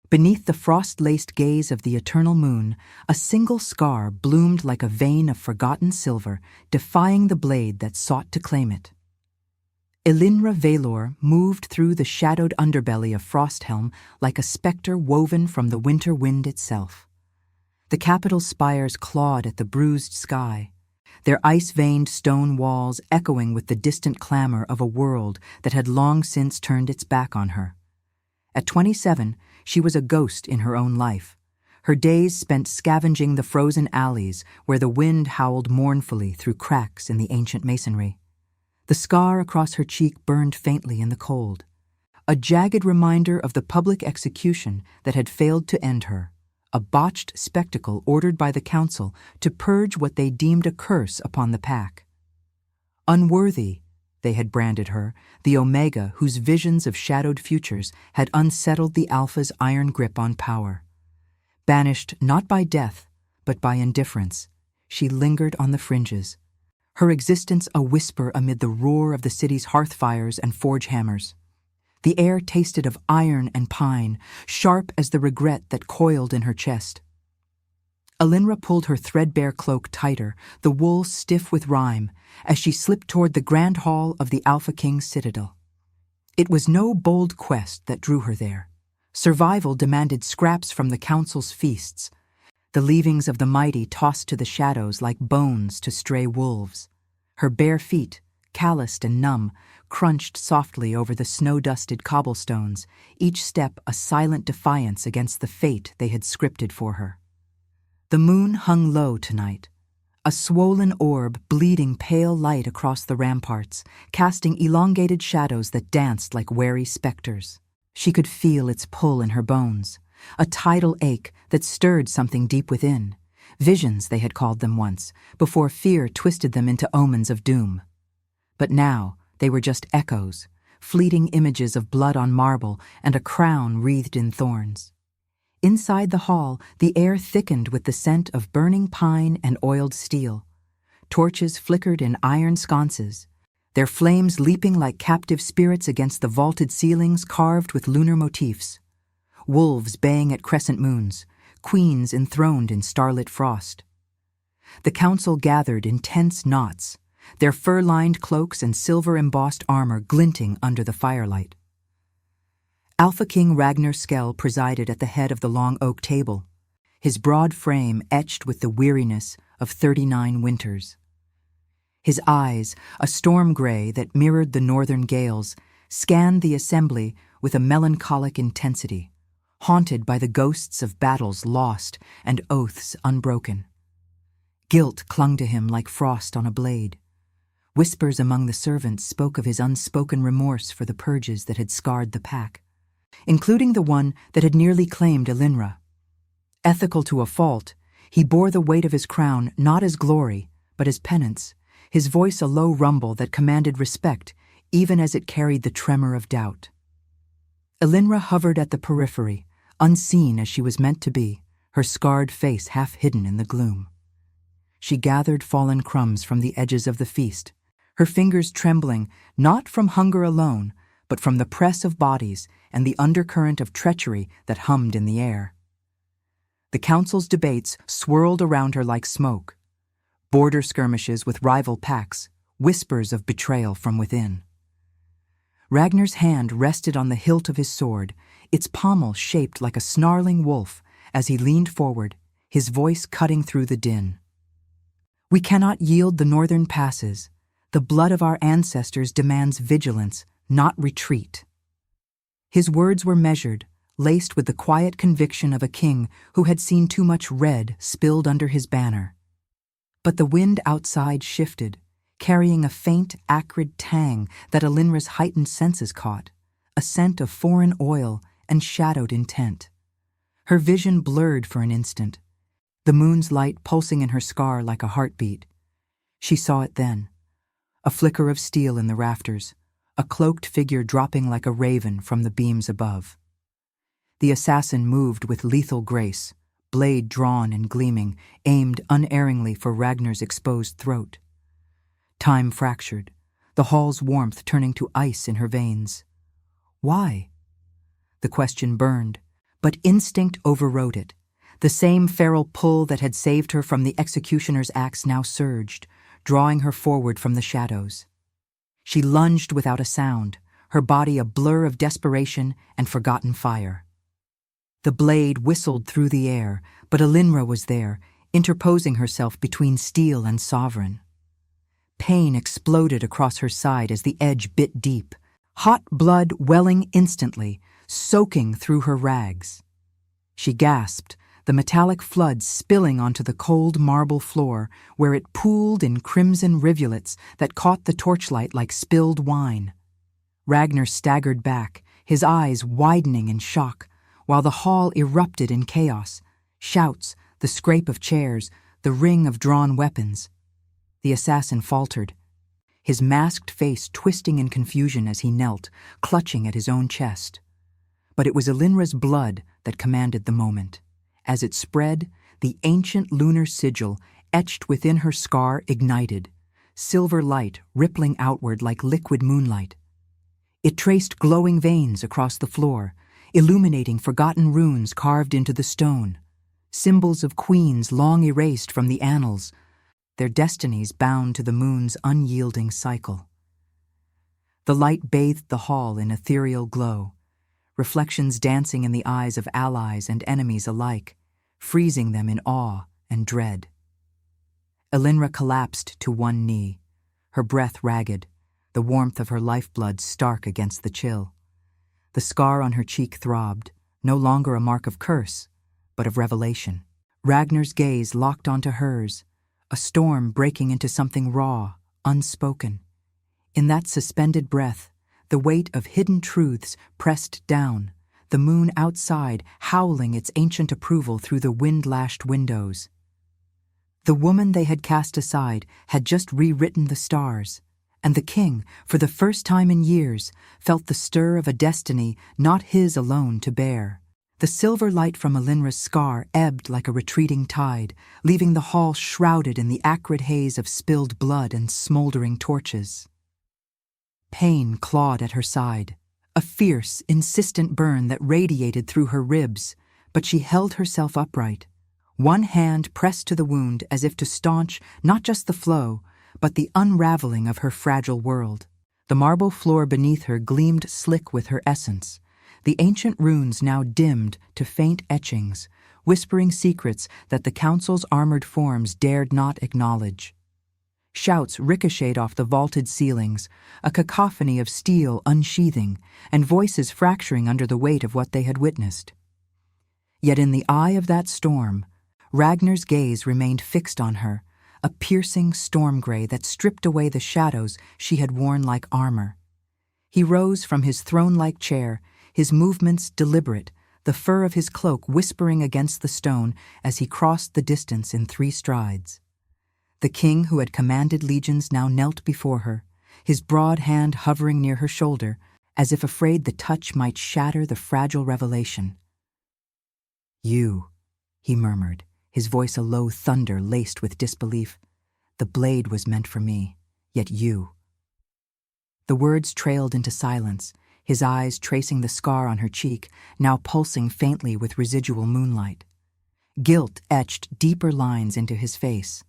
Beneath the frost-laced gaze of the eternal moon, a single scar bloomed like a vein of forgotten silver, defying the blade that sought to claim it. Elinra Valor moved through the shadowed underbelly of Frosthelm like a spectre woven from the winter wind itself. The capital's spires clawed at the bruised sky, their ice-veined stone walls echoing with the distant clamor of a world that had long since turned its back on her. At 27, she was a ghost in her own life, her days spent scavenging the frozen alleys where the wind howled mournfully through cracks in the ancient masonry. The scar across her cheek burned faintly in the cold, a jagged reminder of the public execution that had failed to end her, a botched spectacle ordered by the council to purge what they deemed a curse upon the pack. Unworthy, they had branded her, the Omega whose visions of shadowed futures had unsettled the Alpha's iron grip on power. Banished not by death, but by indifference, she lingered on the fringes, her existence a whisper amid the roar of the city's hearth fires and forge hammers. The air tasted of iron and pine, sharp as the regret that coiled in her chest. Elinra pulled her threadbare cloak tighter, the wool stiff with rime, as she slipped toward the grand hall of the Alpha King's citadel. It was no bold quest that drew her there. Survival demanded scraps from the council's feasts, the leavings of the mighty tossed to the shadows like bones to stray wolves. Her bare feet, calloused and numb, crunched softly over the snow-dusted cobblestones, each step a silent defiance against the fate they had scripted for her. The moon hung low tonight, a swollen orb bleeding pale light across the ramparts, casting elongated shadows that danced like wary specters. She could feel its pull in her bones, a tidal ache that stirred something deep within. Visions, they had called them once, before fear twisted them into omens of doom. But now they were just echoes, fleeting images of blood on marble and a crown wreathed in thorns. Inside the hall, the air thickened with the scent of burning pine and oiled steel. Torches flickered in iron sconces, their flames leaping like captive spirits against the vaulted ceilings carved with lunar motifs. Wolves baying at crescent moons, queens enthroned in starlit frost. The council gathered in tense knots, their fur-lined cloaks and silver-embossed armor glinting under the firelight. Alpha King Ragnar Skell presided at the head of the long oak table, his broad frame etched with the weariness of 39 winters. His eyes, a storm gray that mirrored the northern gales, scanned the assembly with a melancholic intensity, haunted by the ghosts of battles lost and oaths unbroken. Guilt clung to him like frost on a blade. Whispers among the servants spoke of his unspoken remorse for the purges that had scarred the pack, including the one that had nearly claimed Elinra. Ethical to a fault, he bore the weight of his crown not as glory, but as penance, his voice a low rumble that commanded respect even as it carried the tremor of doubt. Elinra hovered at the periphery, unseen as she was meant to be, her scarred face half hidden in the gloom. She gathered fallen crumbs from the edges of the feast, her fingers trembling not from hunger alone, but from the press of bodies and the undercurrent of treachery that hummed in the air. The council's debates swirled around her like smoke, border skirmishes with rival packs, whispers of betrayal from within. Ragnar's hand rested on the hilt of his sword, its pommel shaped like a snarling wolf as he leaned forward, his voice cutting through the din. We cannot yield the northern passes. The blood of our ancestors demands vigilance, not retreat. His words were measured, laced with the quiet conviction of a king who had seen too much red spilled under his banner. But the wind outside shifted, carrying a faint, acrid tang that Elinra's heightened senses caught, a scent of foreign oil and shadowed intent. Her vision blurred for an instant, the moon's light pulsing in her scar like a heartbeat. She saw it then, a flicker of steel in the rafters, a cloaked figure dropping like a raven from the beams above. The assassin moved with lethal grace, blade drawn and gleaming, aimed unerringly for Ragnar's exposed throat. Time fractured, the hall's warmth turning to ice in her veins. Why? The question burned, But instinct overrode it. The same feral pull that had saved her from the executioner's axe now surged, drawing her forward from the shadows. She lunged without a sound, her body a blur of desperation and forgotten fire. The blade whistled through the air, but Elinra was there, interposing herself between steel and sovereign. Pain exploded across her side as the edge bit deep, hot blood welling instantly, soaking through her rags. She gasped, the metallic flood spilling onto the cold marble floor, where it pooled in crimson rivulets that caught the torchlight like spilled wine. Ragnar staggered back, his eyes widening in shock, while the hall erupted in chaos, shouts, the scrape of chairs, the ring of drawn weapons. The assassin faltered, his masked face twisting in confusion as he knelt, clutching at his own chest. But it was Elinra's blood that commanded the moment. As it spread, the ancient lunar sigil etched within her scar ignited, silver light rippling outward like liquid moonlight. It traced glowing veins across the floor, illuminating forgotten runes carved into the stone, symbols of queens long erased from the annals, their destinies bound to the moon's unyielding cycle. The light bathed the hall in ethereal glow, reflections dancing in the eyes of allies and enemies alike, freezing them in awe and dread. Elinra collapsed to one knee, her breath ragged, the warmth of her lifeblood stark against the chill. The scar on her cheek throbbed, no longer a mark of curse, but of revelation. Ragnar's gaze locked onto hers, a storm breaking into something raw, unspoken. In that suspended breath, the weight of hidden truths pressed down, the moon outside howling its ancient approval through the wind-lashed windows. The woman they had cast aside had just rewritten the stars, and the king, for the first time in years, felt the stir of a destiny not his alone to bear. The silver light from Elinra's scar ebbed like a retreating tide, leaving the hall shrouded in the acrid haze of spilled blood and smoldering torches. Pain clawed at her side, a fierce, insistent burn that radiated through her ribs, but she held herself upright, one hand pressed to the wound as if to staunch not just the flow, but the unraveling of her fragile world. The marble floor beneath her gleamed slick with her essence, the ancient runes now dimmed to faint etchings, whispering secrets that the council's armored forms dared not acknowledge. Shouts ricocheted off the vaulted ceilings, a cacophony of steel unsheathing, and voices fracturing under the weight of what they had witnessed. Yet in the eye of that storm, Ragnar's gaze remained fixed on her, a piercing storm gray that stripped away the shadows she had worn like armor. He rose from his throne-like chair, his movements deliberate, the fur of his cloak whispering against the stone as he crossed the distance in 3 strides. The king who had commanded legions now knelt before her, his broad hand hovering near her shoulder, as if afraid the touch might shatter the fragile revelation. "You," he murmured, his voice a low thunder laced with disbelief. "The blade was meant for me, yet you." The words trailed into silence, his eyes tracing the scar on her cheek, now pulsing faintly with residual moonlight. Guilt etched deeper lines into his face,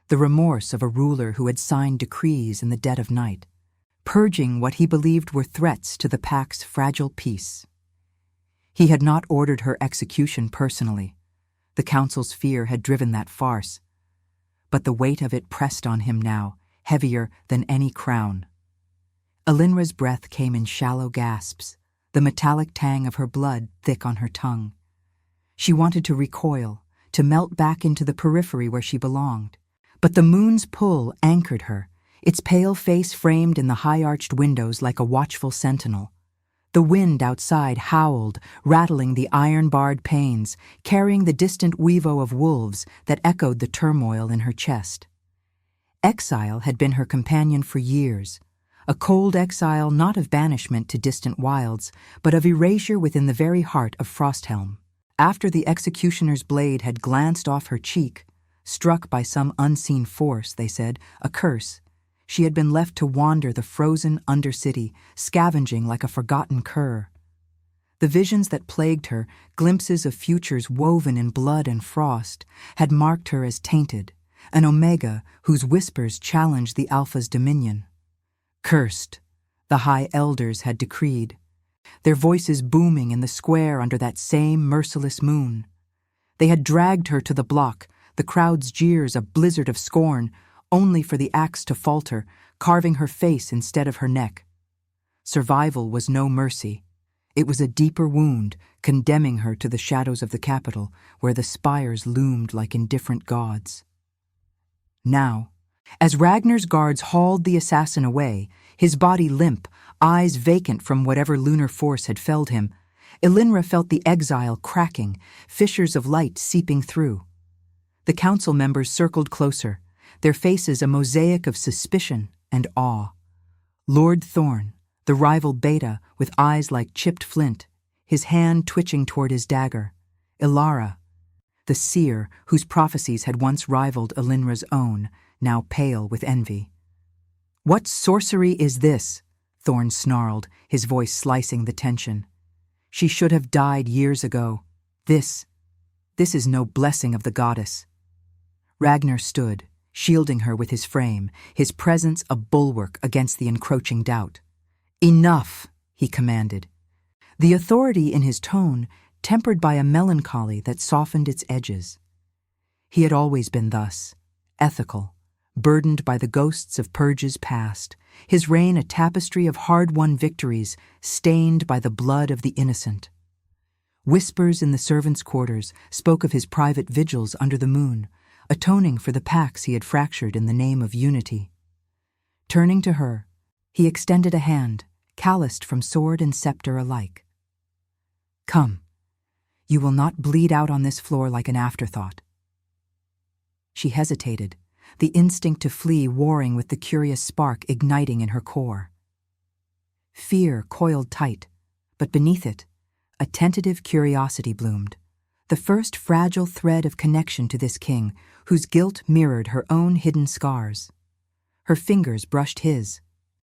the remorse of a ruler who had signed decrees in the dead of night, purging what he believed were threats to the Pack's fragile peace. He had not ordered her execution personally. The council's fear had driven that farce, but the weight of it pressed on him now, heavier than any crown. Elinra's breath came in shallow gasps, the metallic tang of her blood thick on her tongue. She wanted to recoil, to melt back into the periphery where she belonged. But the moon's pull anchored her, its pale face framed in the high-arched windows like a watchful sentinel. The wind outside howled, rattling the iron-barred panes, carrying the distant weevo of wolves that echoed the turmoil in her chest. Exile had been her companion for years, a cold exile not of banishment to distant wilds, but of erasure within the very heart of Frosthelm. After the executioner's blade had glanced off her cheek, struck by some unseen force, they said, a curse, she had been left to wander the frozen undercity, scavenging like a forgotten cur. The visions that plagued her, glimpses of futures woven in blood and frost, had marked her as tainted, an omega whose whispers challenged the Alpha's dominion. Cursed, the high elders had decreed, their voices booming in the square under that same merciless moon. They had dragged her to the block, the crowd's jeers a blizzard of scorn, only for the axe to falter, carving her face instead of her neck. Survival was no mercy. It was a deeper wound, condemning her to the shadows of the capital, where the spires loomed like indifferent gods. Now, as Ragnar's guards hauled the assassin away, his body limp, eyes vacant from whatever lunar force had felled him, Elinra felt the exile cracking, fissures of light seeping through. The council members circled closer, their faces a mosaic of suspicion and awe. Lord Thorn, the rival Beta with eyes like chipped flint, his hand twitching toward his dagger. Ilara, the seer whose prophecies had once rivaled Elinra's own, now pale with envy. "What sorcery is this?" Thorn snarled, his voice slicing the tension. "She should have died years ago. This is no blessing of the goddess." Ragnar stood, shielding her with his frame, his presence a bulwark against the encroaching doubt. "Enough," he commanded, the authority in his tone tempered by a melancholy that softened its edges. He had always been thus, ethical, burdened by the ghosts of purges past, his reign a tapestry of hard-won victories stained by the blood of the innocent. Whispers in the servants' quarters spoke of his private vigils under the moon, atoning for the pacts he had fractured in the name of unity. Turning to her, he extended a hand, calloused from sword and scepter alike. "Come, you will not bleed out on this floor like an afterthought." She hesitated, the instinct to flee warring with the curious spark igniting in her core. Fear coiled tight, but beneath it, a tentative curiosity bloomed, the first fragile thread of connection to this king, whose guilt mirrored her own hidden scars. Her fingers brushed his,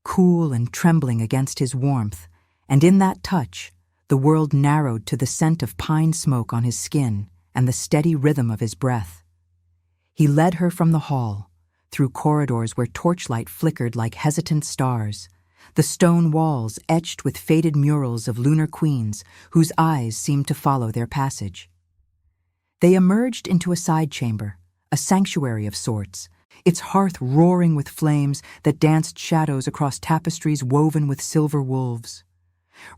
cool and trembling against his warmth, and in that touch, the world narrowed to the scent of pine smoke on his skin and the steady rhythm of his breath. He led her from the hall, through corridors where torchlight flickered like hesitant stars, the stone walls etched with faded murals of lunar queens whose eyes seemed to follow their passage. They emerged into a side chamber, a sanctuary of sorts, its hearth roaring with flames that danced shadows across tapestries woven with silver wolves.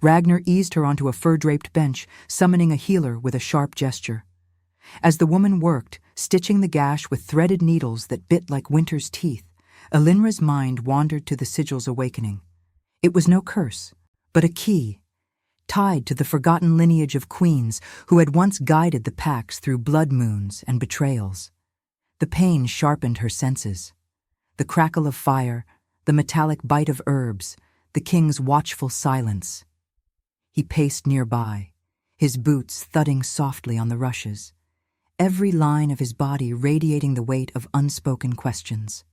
Ragnar eased her onto a fur-draped bench, summoning a healer with a sharp gesture. As the woman worked, stitching the gash with threaded needles that bit like winter's teeth, Elinra's mind wandered to the sigil's awakening. It was no curse, but a key, tied to the forgotten lineage of queens who had once guided the pacts through blood moons and betrayals. The pain sharpened her senses. The crackle of fire, the metallic bite of herbs, the king's watchful silence. He paced nearby, his boots thudding softly on the rushes, every line of his body radiating the weight of unspoken questions.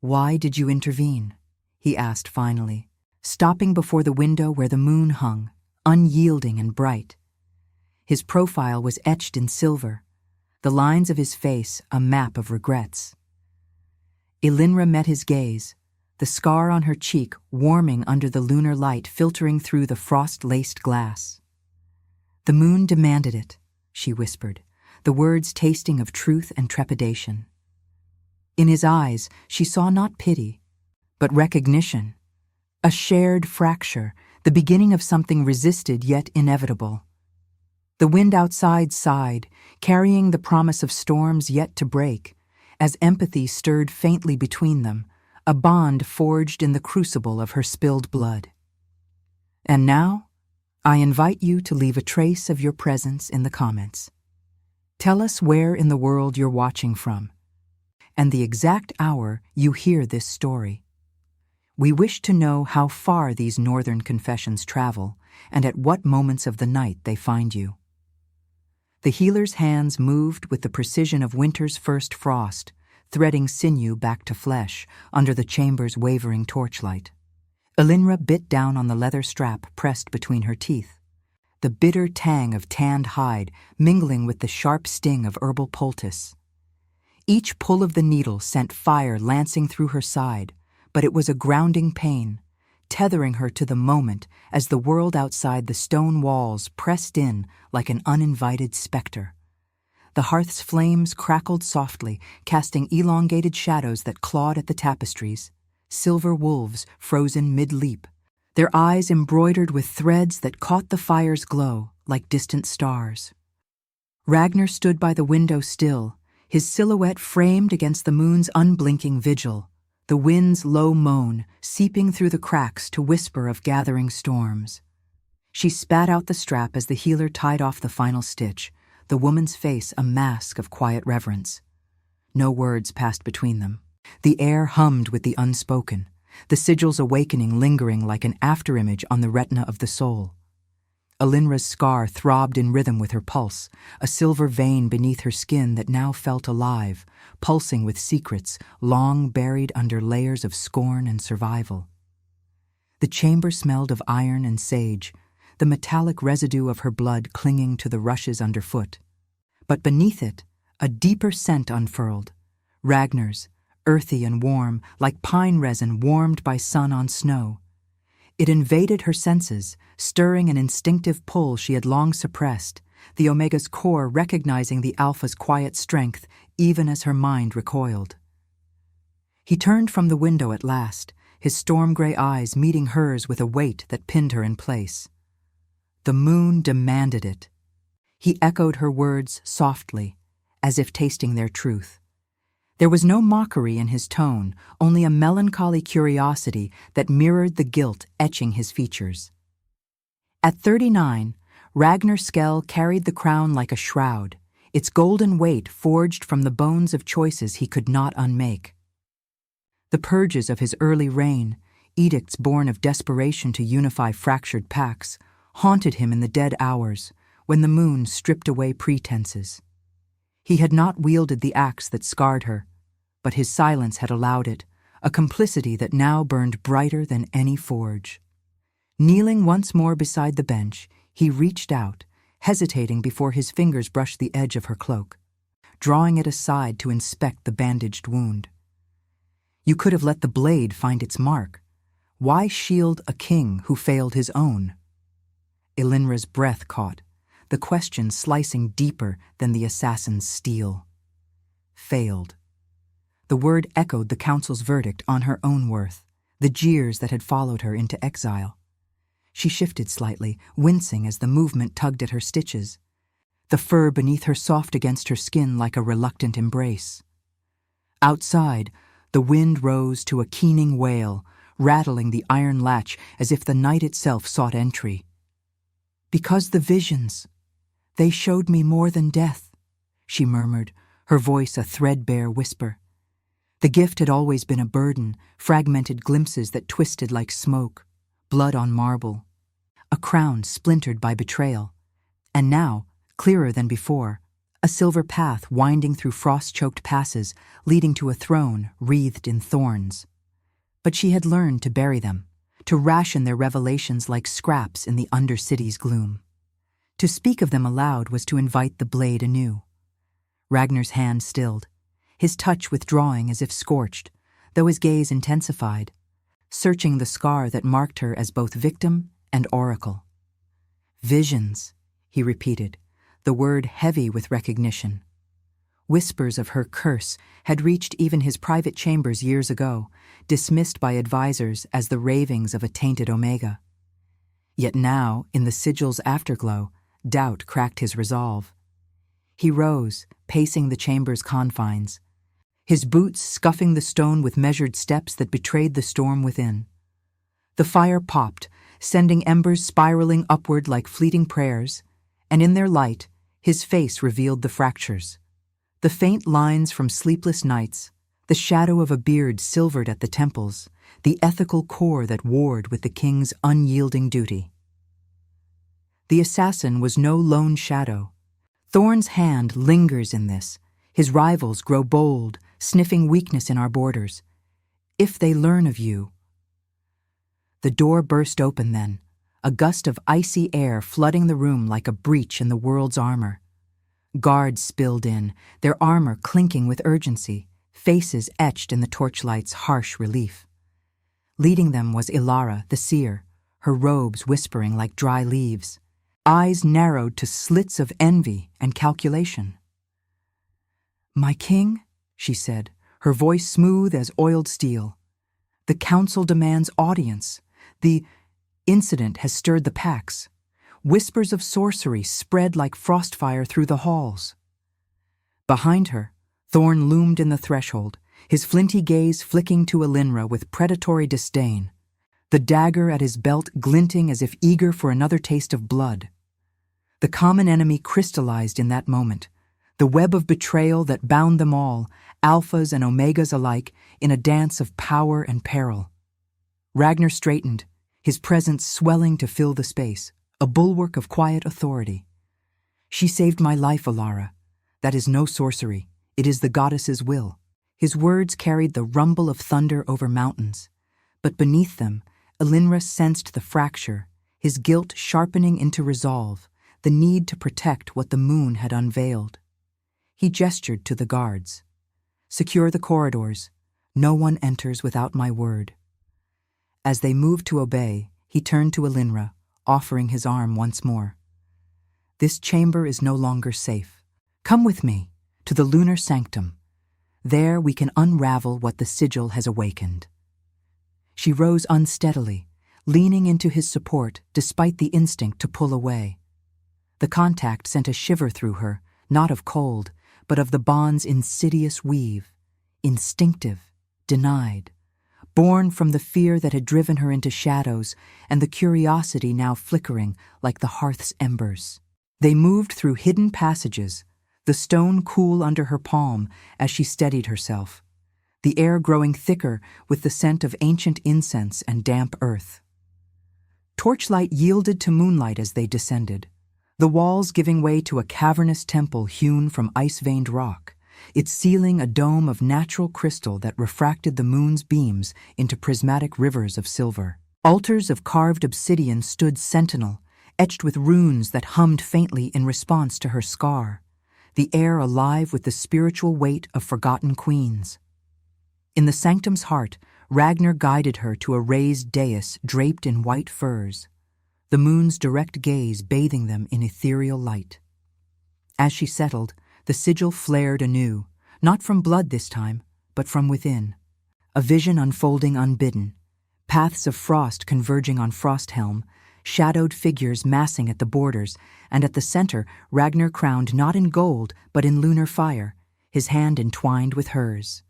"Why did you intervene?" he asked finally, stopping before the window where the moon hung, unyielding and bright. His profile was etched in silver, the lines of his face a map of regrets. Elinra met his gaze, the scar on her cheek warming under the lunar light filtering through the frost-laced glass. "The moon demanded it," she whispered, the words tasting of truth and trepidation. In his eyes, she saw not pity, but recognition, a shared fracture, the beginning of something resisted yet inevitable. The wind outside sighed, carrying the promise of storms yet to break, as empathy stirred faintly between them, a bond forged in the crucible of her spilled blood. And now, I invite you to leave a trace of your presence in the comments. Tell us where in the world you're watching from, and the exact hour you hear this story. We wish to know how far these northern confessions travel, and at what moments of the night they find you. The healer's hands moved with the precision of winter's first frost, threading sinew back to flesh under the chamber's wavering torchlight. Elinra bit down on the leather strap pressed between her teeth, the bitter tang of tanned hide mingling with the sharp sting of herbal poultice. Each pull of the needle sent fire lancing through her side, but it was a grounding pain, tethering her to the moment as the world outside the stone walls pressed in like an uninvited specter. The hearth's flames crackled softly, casting elongated shadows that clawed at the tapestries, silver wolves frozen mid-leap, their eyes embroidered with threads that caught the fire's glow like distant stars. Ragnar stood by the window still, his silhouette framed against the moon's unblinking vigil, the wind's low moan seeping through the cracks to whisper of gathering storms. She spat out the strap as the healer tied off the final stitch, the woman's face a mask of quiet reverence. No words passed between them. The air hummed with the unspoken, the sigil's awakening lingering like an afterimage on the retina of the soul. Elinra's scar throbbed in rhythm with her pulse, a silver vein beneath her skin that now felt alive, pulsing with secrets long buried under layers of scorn and survival. The chamber smelled of iron and sage, the metallic residue of her blood clinging to the rushes underfoot. But beneath it, a deeper scent unfurled, Ragnar's, earthy and warm, like pine resin warmed by sun on snow. It invaded her senses, stirring an instinctive pull she had long suppressed, the Omega's core recognizing the Alpha's quiet strength even as her mind recoiled. He turned from the window at last, his storm-gray eyes meeting hers with a weight that pinned her in place. The moon demanded it. He echoed her words softly, as if tasting their truth. There was no mockery in his tone, only a melancholy curiosity that mirrored the guilt etching his features. At 39, Ragnar Skell carried the crown like a shroud, its golden weight forged from the bones of choices he could not unmake. The purges of his early reign, edicts born of desperation to unify fractured packs, haunted him in the dead hours, when the moon stripped away pretenses. He had not wielded the axe that scarred her, but his silence had allowed it, a complicity that now burned brighter than any forge. Kneeling once more beside the bench, he reached out, hesitating before his fingers brushed the edge of her cloak, drawing it aside to inspect the bandaged wound. You could have let the blade find its mark. Why shield a king who failed his own? Elinra's breath caught, the question slicing deeper than the assassin's steel. Failed. The word echoed the council's verdict on her own worth, the jeers that had followed her into exile. She shifted slightly, wincing as the movement tugged at her stitches, the fur beneath her soft against her skin like a reluctant embrace. Outside, the wind rose to a keening wail, rattling the iron latch as if the night itself sought entry. Because the visions, they showed me more than death, she murmured, her voice a threadbare whisper. The gift had always been a burden, fragmented glimpses that twisted like smoke, blood on marble, a crown splintered by betrayal, and now, clearer than before, a silver path winding through frost-choked passes leading to a throne wreathed in thorns. But she had learned to bury them, to ration their revelations like scraps in the undercity's gloom. To speak of them aloud was to invite the blade anew. Ragnar's hand stilled, his touch withdrawing as if scorched, though his gaze intensified, searching the scar that marked her as both victim and oracle. Visions, he repeated, the word heavy with recognition. Whispers of her curse had reached even his private chambers years ago, dismissed by advisors as the ravings of a tainted Omega. Yet now, in the sigil's afterglow, doubt cracked his resolve. He rose, pacing the chamber's confines, his boots scuffing the stone with measured steps that betrayed the storm within. The fire popped, sending embers spiraling upward like fleeting prayers, and in their light, his face revealed the fractures. The faint lines from sleepless nights, the shadow of a beard silvered at the temples, the ethical core that warred with the king's unyielding duty. The assassin was no lone shadow. Thorn's hand lingers in this. His rivals grow bold, sniffing weakness in our borders. If they learn of you. The door burst open then, a gust of icy air flooding the room like a breach in the world's armor. Guards spilled in, their armor clinking with urgency, faces etched in the torchlight's harsh relief. Leading them was Ilara, the seer, her robes whispering like dry leaves, eyes narrowed to slits of envy and calculation. "My king," she said, her voice smooth as oiled steel, "the council demands audience. The incident has stirred the packs. Whispers of sorcery spread like frostfire through the halls." Behind her, Thorn loomed in the threshold, his flinty gaze flicking to Elinra with predatory disdain, the dagger at his belt glinting as if eager for another taste of blood. The common enemy crystallized in that moment, the web of betrayal that bound them all, alphas and omegas alike, in a dance of power and peril. Ragnar straightened, his presence swelling to fill the space, a bulwark of quiet authority. "She saved my life, Alara. That is no sorcery. It is the goddess's will." His words carried the rumble of thunder over mountains, but beneath them, Elinra sensed the fracture, his guilt sharpening into resolve, the need to protect what the moon had unveiled. He gestured to the guards. "Secure the corridors. No one enters without my word." As they moved to obey, he turned to Elinra, offering his arm once more. "This chamber is no longer safe. Come with me to the lunar sanctum. There we can unravel what the sigil has awakened." She rose unsteadily, leaning into his support despite the instinct to pull away. The contact sent a shiver through her, not of cold, but of the bond's insidious weave, instinctive, denied, born from the fear that had driven her into shadows and the curiosity now flickering like the hearth's embers. They moved through hidden passages, the stone cool under her palm as she steadied herself, the air growing thicker with the scent of ancient incense and damp earth. Torchlight yielded to moonlight as they descended, the walls giving way to a cavernous temple hewn from ice-veined rock, its ceiling a dome of natural crystal that refracted the moon's beams into prismatic rivers of silver. Altars of carved obsidian stood sentinel, etched with runes that hummed faintly in response to her scar, the air alive with the spiritual weight of forgotten queens. In the sanctum's heart, Ragnar guided her to a raised dais draped in white furs, the moon's direct gaze bathing them in ethereal light. As she settled, the sigil flared anew, not from blood this time, but from within. A vision unfolding unbidden, paths of frost converging on Frosthelm, shadowed figures massing at the borders, and at the center, Ragnar crowned not in gold, but in lunar fire, his hand entwined with hers.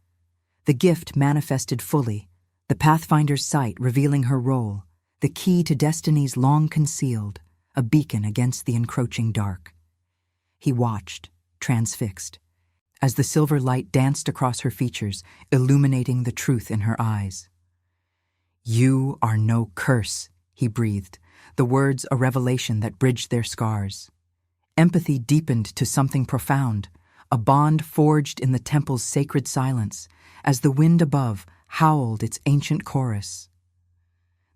The gift manifested fully, the Pathfinder's sight revealing her role, the key to destinies long concealed, a beacon against the encroaching dark. He watched, transfixed, as the silver light danced across her features, illuminating the truth in her eyes. "You are no curse," he breathed, the words a revelation that bridged their scars. Empathy deepened to something profound, a bond forged in the temple's sacred silence, as the wind above howled its ancient chorus.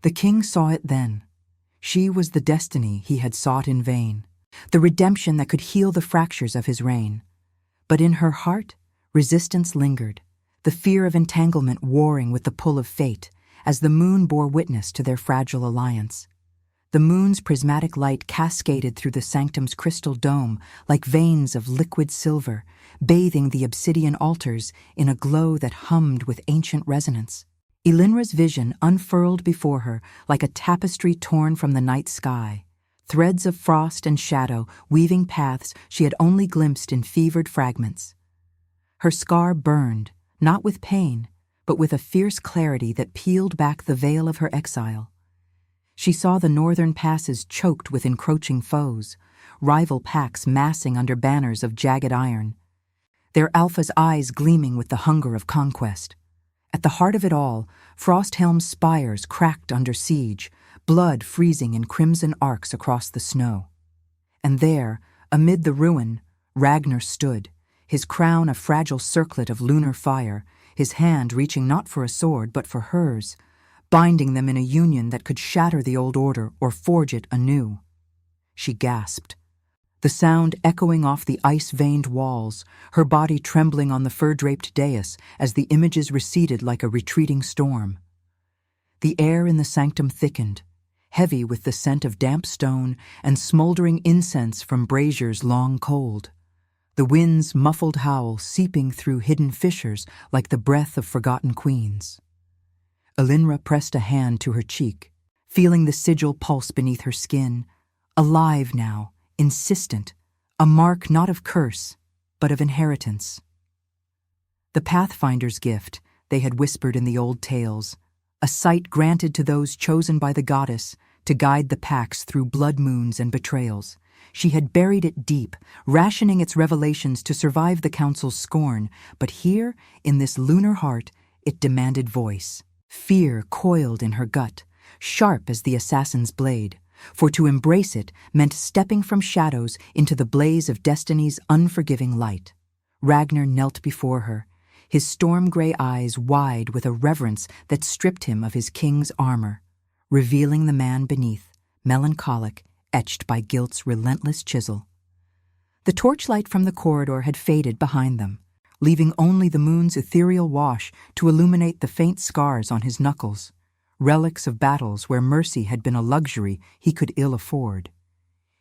The king saw it then. She was the destiny he had sought in vain, the redemption that could heal the fractures of his reign. But in her heart, resistance lingered, the fear of entanglement warring with the pull of fate, as the moon bore witness to their fragile alliance. The moon's prismatic light cascaded through the sanctum's crystal dome like veins of liquid silver, bathing the obsidian altars in a glow that hummed with ancient resonance. Elinra's vision unfurled before her like a tapestry torn from the night sky, threads of frost and shadow weaving paths she had only glimpsed in fevered fragments. Her scar burned, not with pain, but with a fierce clarity that peeled back the veil of her exile. She saw the northern passes choked with encroaching foes, rival packs massing under banners of jagged iron, their alpha's eyes gleaming with the hunger of conquest. At the heart of it all, Frosthelm's spires cracked under siege, blood freezing in crimson arcs across the snow. And there, amid the ruin, Ragnar stood, his crown a fragile circlet of lunar fire, his hand reaching not for a sword but for hers, binding them in a union that could shatter the old order or forge it anew. She gasped, the sound echoing off the ice-veined walls, her body trembling on the fur-draped dais as the images receded like a retreating storm. The air in the sanctum thickened, heavy with the scent of damp stone and smoldering incense from braziers long cold. The wind's muffled howl seeping through hidden fissures like the breath of forgotten queens. Elinra pressed a hand to her cheek, feeling the sigil pulse beneath her skin, alive now, insistent, a mark not of curse, but of inheritance. The Pathfinder's gift, they had whispered in the old tales, a sight granted to those chosen by the goddess to guide the packs through blood moons and betrayals. She had buried it deep, rationing its revelations to survive the council's scorn, but here, in this lunar heart, it demanded voice. Fear coiled in her gut, sharp as the assassin's blade, for to embrace it meant stepping from shadows into the blaze of destiny's unforgiving light. Ragnar knelt before her, his storm-gray eyes wide with a reverence that stripped him of his king's armor, revealing the man beneath, melancholic, etched by guilt's relentless chisel. The torchlight from the corridor had faded behind them, leaving only the moon's ethereal wash to illuminate the faint scars on his knuckles, relics of battles where mercy had been a luxury he could ill afford.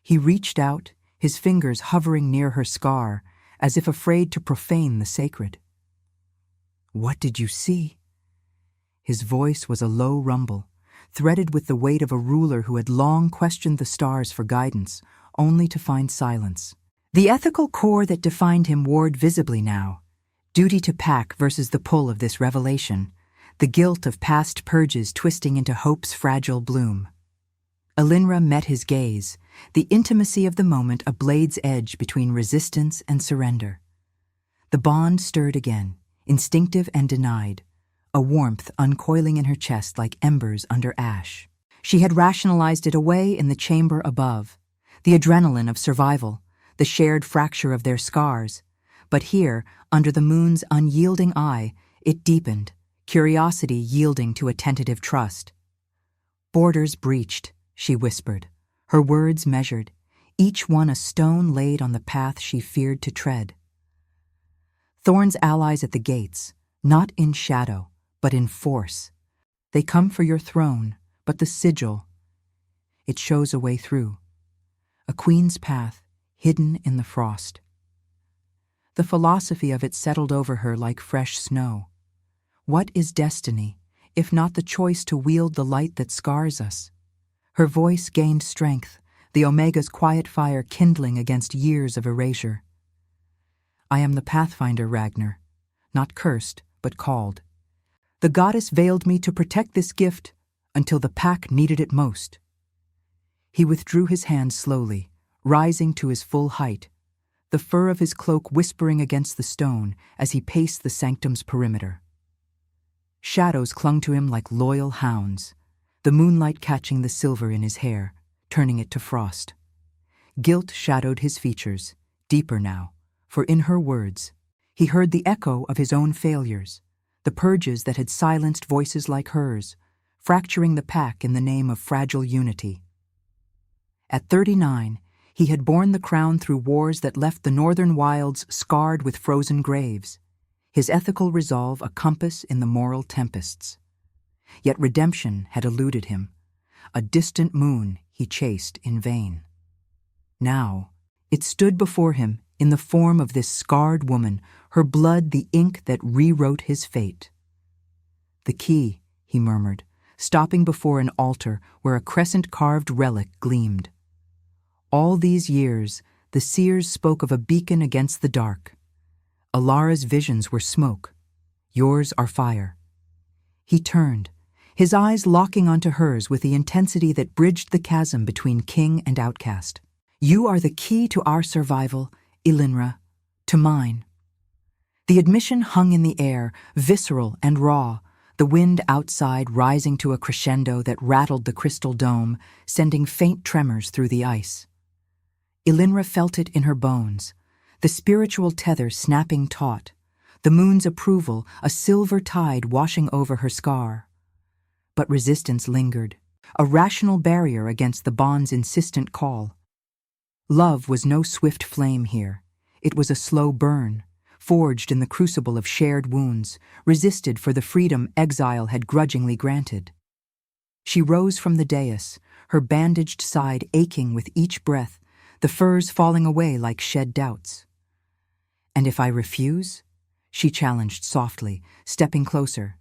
He reached out, his fingers hovering near her scar, as if afraid to profane the sacred. "What did you see?" His voice was a low rumble, threaded with the weight of a ruler who had long questioned the stars for guidance, only to find silence. The ethical core that defined him warred visibly now, duty to pack versus the pull of this revelation, the guilt of past purges twisting into hope's fragile bloom. Elinra met his gaze, the intimacy of the moment a blade's edge between resistance and surrender. The bond stirred again, instinctive and denied, a warmth uncoiling in her chest like embers under ash. She had rationalized it away in the chamber above, the adrenaline of survival, the shared fracture of their scars. But here, under the moon's unyielding eye, it deepened, curiosity yielding to a tentative trust. "Borders breached," she whispered, her words measured, each one a stone laid on the path she feared to tread. Thorn's allies at the gates, not in shadow, but in force. They come for your throne, but the sigil, it shows a way through. A queen's path, hidden in the frost. The philosophy of it settled over her like fresh snow. What is destiny, if not the choice to wield the light that scars us? Her voice gained strength, the Omega's quiet fire kindling against years of erasure. "I am the Pathfinder, Ragnar, not cursed, but called. The goddess veiled me to protect this gift until the pack needed it most." He withdrew his hand slowly, rising to his full height, the fur of his cloak whispering against the stone as he paced the sanctum's perimeter. Shadows clung to him like loyal hounds, the moonlight catching the silver in his hair, turning it to frost. Guilt shadowed his features, deeper now, for in her words, he heard the echo of his own failures, the purges that had silenced voices like hers, fracturing the pack in the name of fragile unity. At 39, he had borne the crown through wars that left the northern wilds scarred with frozen graves, his ethical resolve a compass in the moral tempests. Yet redemption had eluded him, a distant moon he chased in vain. Now, it stood before him in the form of this scarred woman, her blood the ink that rewrote his fate. "The key," he murmured, stopping before an altar where a crescent-carved relic gleamed. All these years, the seers spoke of a beacon against the dark. Alara's visions were smoke. Yours are fire. He turned, his eyes locking onto hers with the intensity that bridged the chasm between king and outcast. "You are the key to our survival, Elinra, to mine." The admission hung in the air, visceral and raw, the wind outside rising to a crescendo that rattled the crystal dome, sending faint tremors through the ice. Elinra felt it in her bones, the spiritual tether snapping taut, the moon's approval a silver tide washing over her scar. But resistance lingered, a rational barrier against the bond's insistent call. Love was no swift flame here. It was a slow burn, forged in the crucible of shared wounds, resisted for the freedom exile had grudgingly granted. She rose from the dais, her bandaged side aching with each breath, the furs falling away like shed doubts. "And if I refuse?" she challenged softly, stepping closer,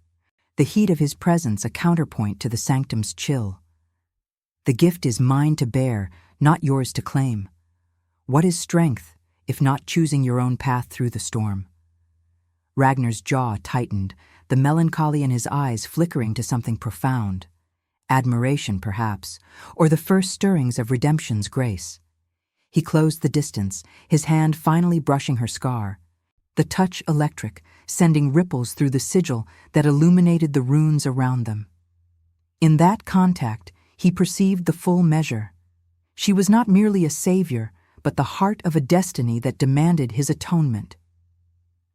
the heat of his presence a counterpoint to the sanctum's chill. "The gift is mine to bear, not yours to claim. What is strength, if not choosing your own path through the storm?" Ragnar's jaw tightened, the melancholy in his eyes flickering to something profound. Admiration, perhaps, or the first stirrings of redemption's grace. He closed the distance, his hand finally brushing her scar, the touch electric, sending ripples through the sigil that illuminated the runes around them. In that contact, he perceived the full measure. She was not merely a savior, but the heart of a destiny that demanded his atonement.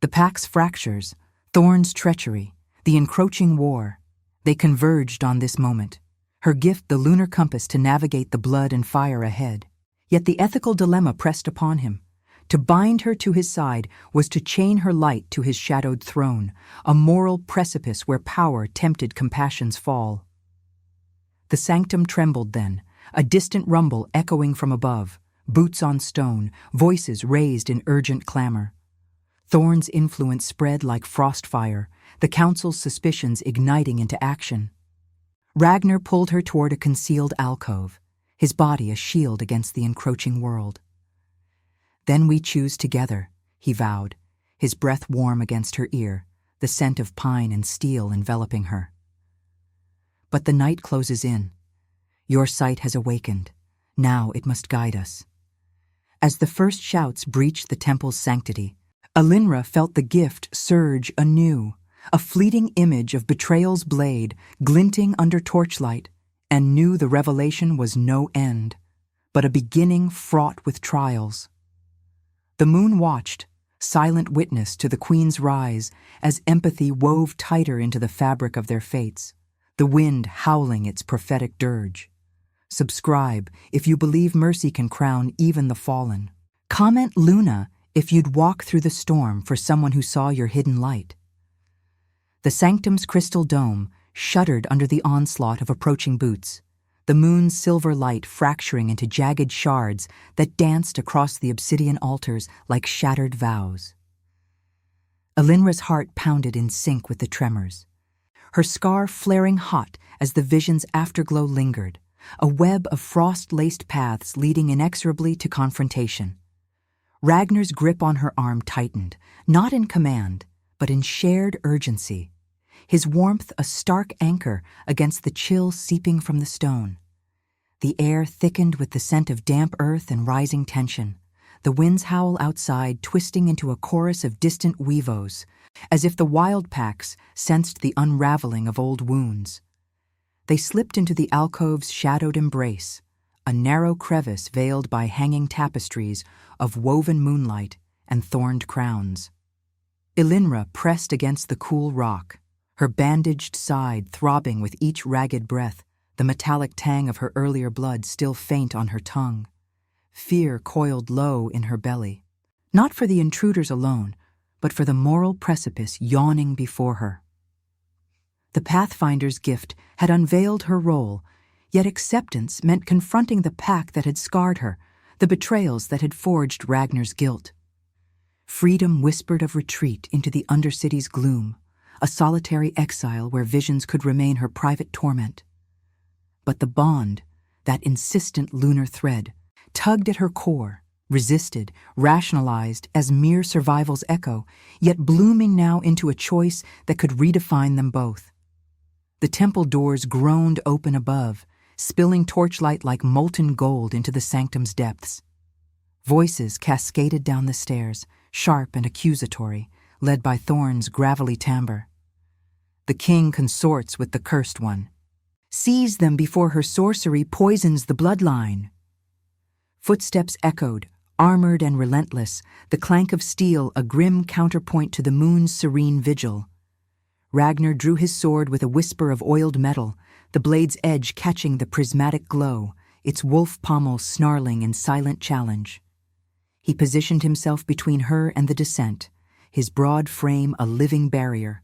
The pack's fractures, Thorn's treachery, the encroaching war, they converged on this moment, her gift the lunar compass to navigate the blood and fire ahead. Yet the ethical dilemma pressed upon him. To bind her to his side was to chain her light to his shadowed throne, a moral precipice where power tempted compassion's fall. The sanctum trembled then, a distant rumble echoing from above, boots on stone, voices raised in urgent clamor. Thorn's influence spread like frost fire, the council's suspicions igniting into action. Ragnar pulled her toward a concealed alcove, his body a shield against the encroaching world. "Then we choose together," he vowed, his breath warm against her ear, the scent of pine and steel enveloping her. "But the night closes in. Your sight has awakened. Now it must guide us." As the first shouts breached the temple's sanctity, Elinra felt the gift surge anew, a fleeting image of betrayal's blade glinting under torchlight, and knew the revelation was no end, but a beginning fraught with trials. The moon watched, silent witness to the queen's rise, as empathy wove tighter into the fabric of their fates, the wind howling its prophetic dirge. Subscribe if you believe mercy can crown even the fallen. Comment Luna if you'd walk through the storm for someone who saw your hidden light. The sanctum's crystal dome shuddered under the onslaught of approaching boots, the moon's silver light fracturing into jagged shards that danced across the obsidian altars like shattered vows. Elinra's heart pounded in sync with the tremors, her scar flaring hot as the vision's afterglow lingered, a web of frost-laced paths leading inexorably to confrontation. Ragnar's grip on her arm tightened, not in command, but in shared urgency, his warmth a stark anchor against the chill seeping from the stone. The air thickened with the scent of damp earth and rising tension, the wind's howl outside twisting into a chorus of distant weavos, as if the wild packs sensed the unraveling of old wounds. They slipped into the alcove's shadowed embrace, a narrow crevice veiled by hanging tapestries of woven moonlight and thorned crowns. Elinra pressed against the cool rock, her bandaged side throbbing with each ragged breath, the metallic tang of her earlier blood still faint on her tongue. Fear coiled low in her belly, not for the intruders alone, but for the moral precipice yawning before her. The Pathfinder's gift had unveiled her role, yet acceptance meant confronting the pack that had scarred her, the betrayals that had forged Ragnar's guilt. Freedom whispered of retreat into the Undercity's gloom, a solitary exile where visions could remain her private torment. But the bond, that insistent lunar thread, tugged at her core, resisted, rationalized as mere survival's echo, yet blooming now into a choice that could redefine them both. The temple doors groaned open above, spilling torchlight like molten gold into the sanctum's depths. Voices cascaded down the stairs, sharp and accusatory, led by Thorn's gravelly timbre. The king consorts with the cursed one. Seize them before her sorcery poisons the bloodline. Footsteps echoed, armored and relentless, the clank of steel a grim counterpoint to the moon's serene vigil. Ragnar drew his sword with a whisper of oiled metal, the blade's edge catching the prismatic glow, its wolf pommel snarling in silent challenge. He positioned himself between her and the descent, his broad frame a living barrier,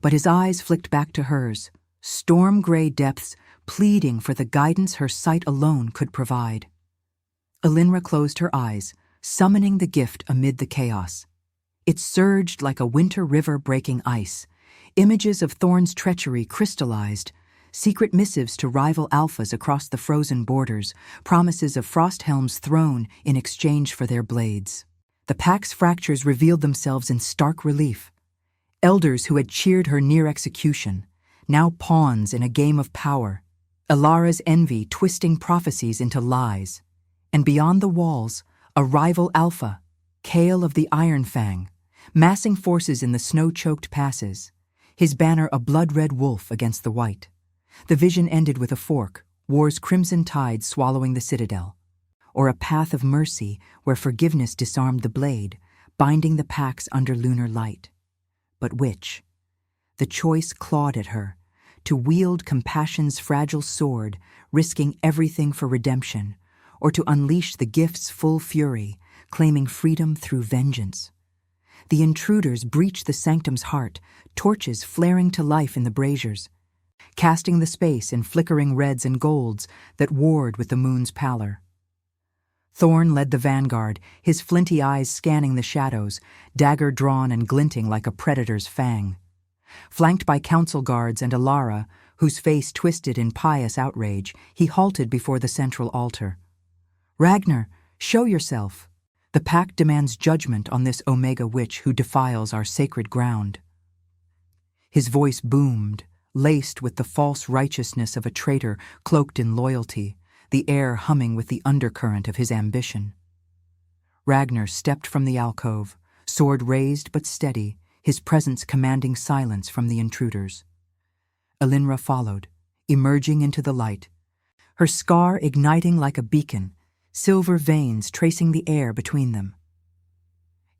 but his eyes flicked back to hers, storm-gray depths pleading for the guidance her sight alone could provide. Elinra closed her eyes, summoning the gift amid the chaos. It surged like a winter river breaking ice. Images of Thorn's treachery crystallized, secret missives to rival alphas across the frozen borders, promises of Frosthelm's throne in exchange for their blades. The pack's fractures revealed themselves in stark relief. Elders who had cheered her near execution, now pawns in a game of power. Alara's envy twisting prophecies into lies. And beyond the walls, a rival alpha, Kale of the Iron Fang, massing forces in the snow-choked passes, his banner a blood-red wolf against the white. The vision ended with a fork, war's crimson tide swallowing the citadel, or a path of mercy where forgiveness disarmed the blade, binding the packs under lunar light. But which? The choice clawed at her, to wield compassion's fragile sword, risking everything for redemption, or to unleash the gift's full fury, claiming freedom through vengeance. The intruders breached the sanctum's heart, torches flaring to life in the braziers, casting the space in flickering reds and golds that warred with the moon's pallor. Thorn led the vanguard, his flinty eyes scanning the shadows, dagger drawn and glinting like a predator's fang. Flanked by council guards and Alara, whose face twisted in pious outrage, he halted before the central altar. "Ragnar, show yourself. The pact demands judgment on this Omega witch who defiles our sacred ground." His voice boomed, laced with the false righteousness of a traitor cloaked in loyalty, the air humming with the undercurrent of his ambition. Ragnar stepped from the alcove, sword raised but steady, his presence commanding silence from the intruders. Elinra followed, emerging into the light, her scar igniting like a beacon, silver veins tracing the air between them.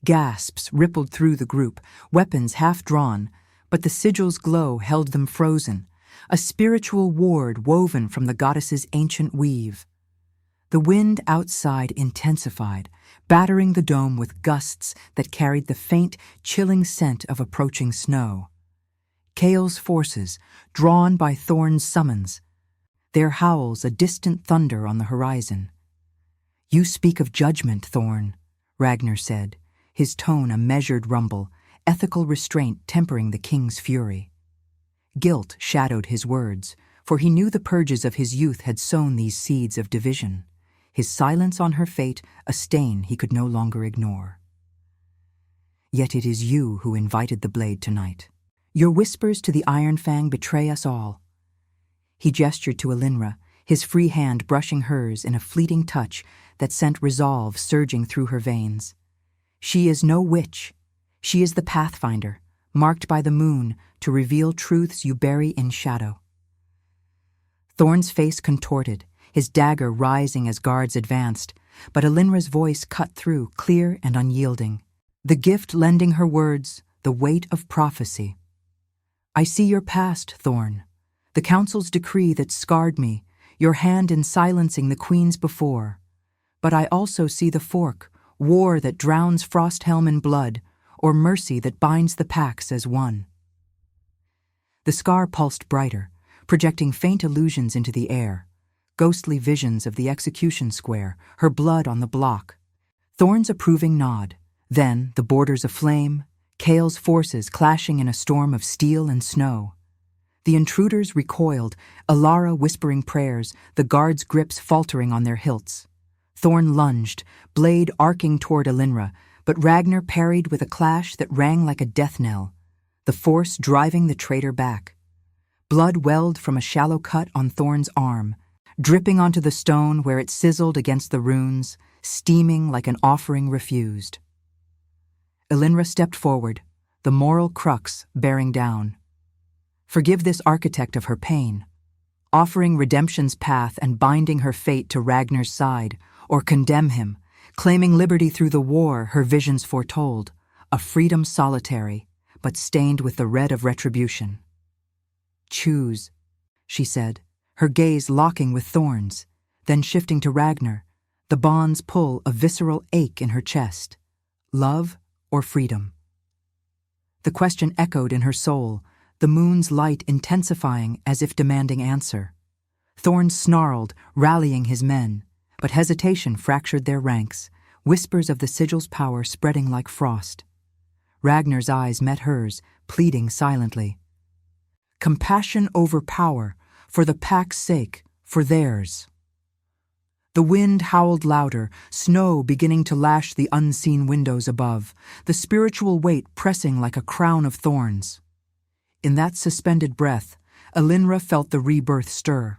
Gasps rippled through the group, weapons half drawn, but the sigil's glow held them frozen, a spiritual ward woven from the goddess's ancient weave. The wind outside intensified, battering the dome with gusts that carried the faint, chilling scent of approaching snow. Kale's forces, drawn by Thorn's summons, their howls a distant thunder on the horizon. "You speak of judgment, Thorn," Ragnar said, his tone a measured rumble, ethical restraint tempering the king's fury. Guilt shadowed his words, for he knew the purges of his youth had sown these seeds of division, his silence on her fate a stain he could no longer ignore. "Yet it is you who invited the blade tonight. Your whispers to the Iron Fang betray us all." He gestured to Elinra, his free hand brushing hers in a fleeting touch that sent resolve surging through her veins. "She is no witch. She is the Pathfinder, marked by the moon to reveal truths you bury in shadow." Thorn's face contorted, his dagger rising as guards advanced, but Elinra's voice cut through, clear and unyielding, the gift lending her words the weight of prophecy. "I see your past, Thorn, the council's decree that scarred me, your hand in silencing the queens before. But I also see the fork, war that drowns Frosthelm in blood, or mercy that binds the packs as one." The scar pulsed brighter, projecting faint illusions into the air, ghostly visions of the execution square, her blood on the block. Thorn's approving nod, then the borders aflame, Kale's forces clashing in a storm of steel and snow. The intruders recoiled, Alara whispering prayers, the guards' grips faltering on their hilts. Thorn lunged, blade arcing toward Elinra, but Ragnar parried with a clash that rang like a death knell, the force driving the traitor back. Blood welled from a shallow cut on Thorn's arm, dripping onto the stone where it sizzled against the runes, steaming like an offering refused. Elinra stepped forward, the moral crux bearing down. Forgive this architect of her pain, offering redemption's path and binding her fate to Ragnar's side, or condemn him, claiming liberty through the war her visions foretold, a freedom solitary, but stained with the red of retribution. Choose. she said, her gaze locking with Thorn's, then shifting to Ragnar, the bonds pull a visceral ache in her chest. Love or freedom? The question echoed in her soul, the moon's light intensifying as if demanding answer. Thorn snarled, rallying his men, but hesitation fractured their ranks, whispers of the sigil's power spreading like frost. Ragnar's eyes met hers, pleading silently. Compassion over power, for the pack's sake, for theirs. The wind howled louder, snow beginning to lash the unseen windows above, the spiritual weight pressing like a crown of thorns. In that suspended breath, Elinra felt the rebirth stir,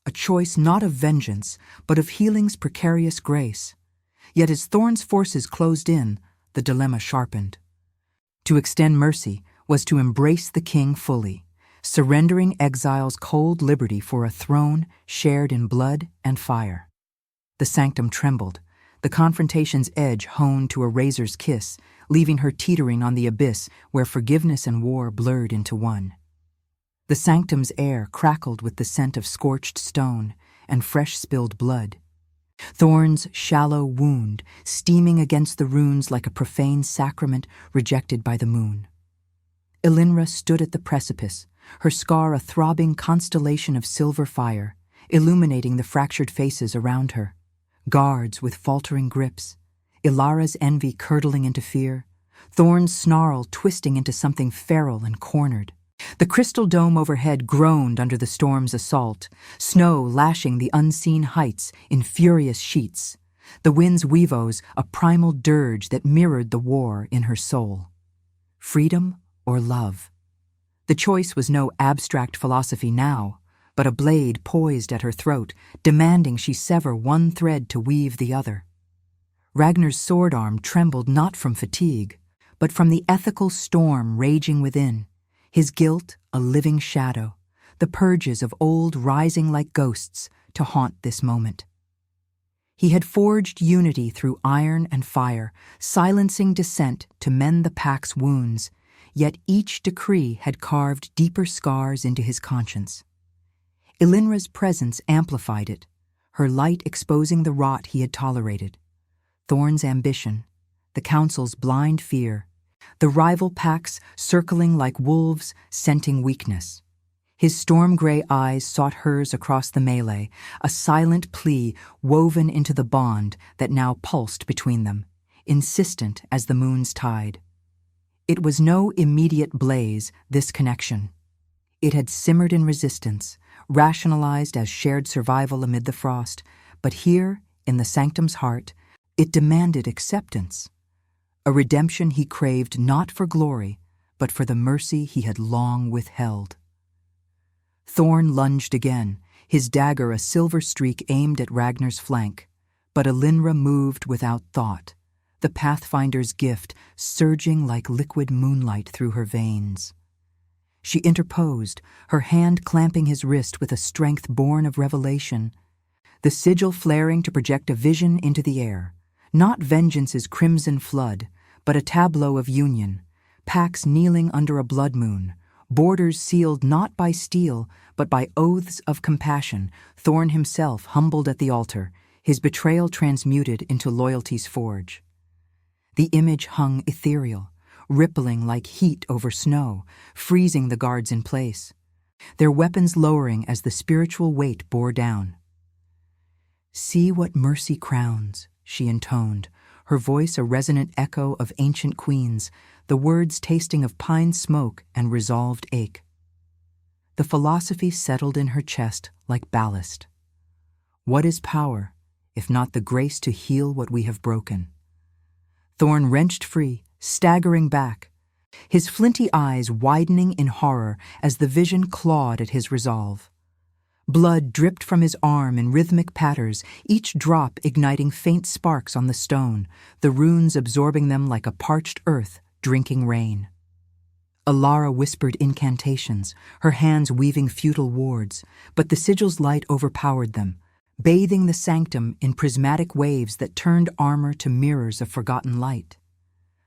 a choice not of vengeance, but of healing's precarious grace. Yet as Thorn's forces closed in, the dilemma sharpened. To extend mercy was to embrace the king fully, surrendering exile's cold liberty for a throne shared in blood and fire. The sanctum trembled, the confrontation's edge honed to a razor's kiss, leaving her teetering on the abyss where forgiveness and war blurred into one. The sanctum's air crackled with the scent of scorched stone and fresh spilled blood. Thorn's shallow wound steaming against the runes like a profane sacrament rejected by the moon. Elinra stood at the precipice, her scar a throbbing constellation of silver fire, illuminating the fractured faces around her. Guards with faltering grips, Ilara's envy curdling into fear, Thorn's snarl twisting into something feral and cornered. The crystal dome overhead groaned under the storm's assault, snow lashing the unseen heights in furious sheets, the wind's weavos a primal dirge that mirrored the war in her soul. Freedom or love? The choice was no abstract philosophy now, but a blade poised at her throat, demanding she sever one thread to weave the other. Ragnar's sword arm trembled not from fatigue, but from the ethical storm raging within, his guilt a living shadow, the purges of old rising like ghosts to haunt this moment. He had forged unity through iron and fire, silencing dissent to mend the pack's wounds, yet each decree had carved deeper scars into his conscience. Elinra's presence amplified it, her light exposing the rot he had tolerated. Thorn's ambition, the council's blind fear, the rival packs circling like wolves, scenting weakness. His storm-gray eyes sought hers across the melee, a silent plea woven into the bond that now pulsed between them, insistent as the moon's tide. It was no immediate blaze, this connection. It had simmered in resistance, rationalized as shared survival amid the frost, but here, in the sanctum's heart, it demanded acceptance, a redemption he craved not for glory, but for the mercy he had long withheld. Thorn lunged again, his dagger a silver streak aimed at Ragnar's flank, but Elinra moved without thought, the Pathfinder's gift surging like liquid moonlight through her veins. She interposed, her hand clamping his wrist with a strength born of revelation, the sigil flaring to project a vision into the air, not vengeance's crimson flood, but a tableau of union, packs kneeling under a blood moon, borders sealed not by steel, but by oaths of compassion, Thorn himself humbled at the altar, his betrayal transmuted into loyalty's forge. The image hung ethereal, rippling like heat over snow, freezing the guards in place, their weapons lowering as the spiritual weight bore down. "See what mercy crowns," she intoned, her voice a resonant echo of ancient queens, the words tasting of pine smoke and resolved ache. The philosophy settled in her chest like ballast. What is power, if not the grace to heal what we have broken? Thorn wrenched free, staggering back, his flinty eyes widening in horror as the vision clawed at his resolve. Blood dripped from his arm in rhythmic patters, each drop igniting faint sparks on the stone, the runes absorbing them like a parched earth drinking rain. Ilara whispered incantations, her hands weaving futile wards, but the sigil's light overpowered them, bathing the sanctum in prismatic waves that turned armor to mirrors of forgotten light.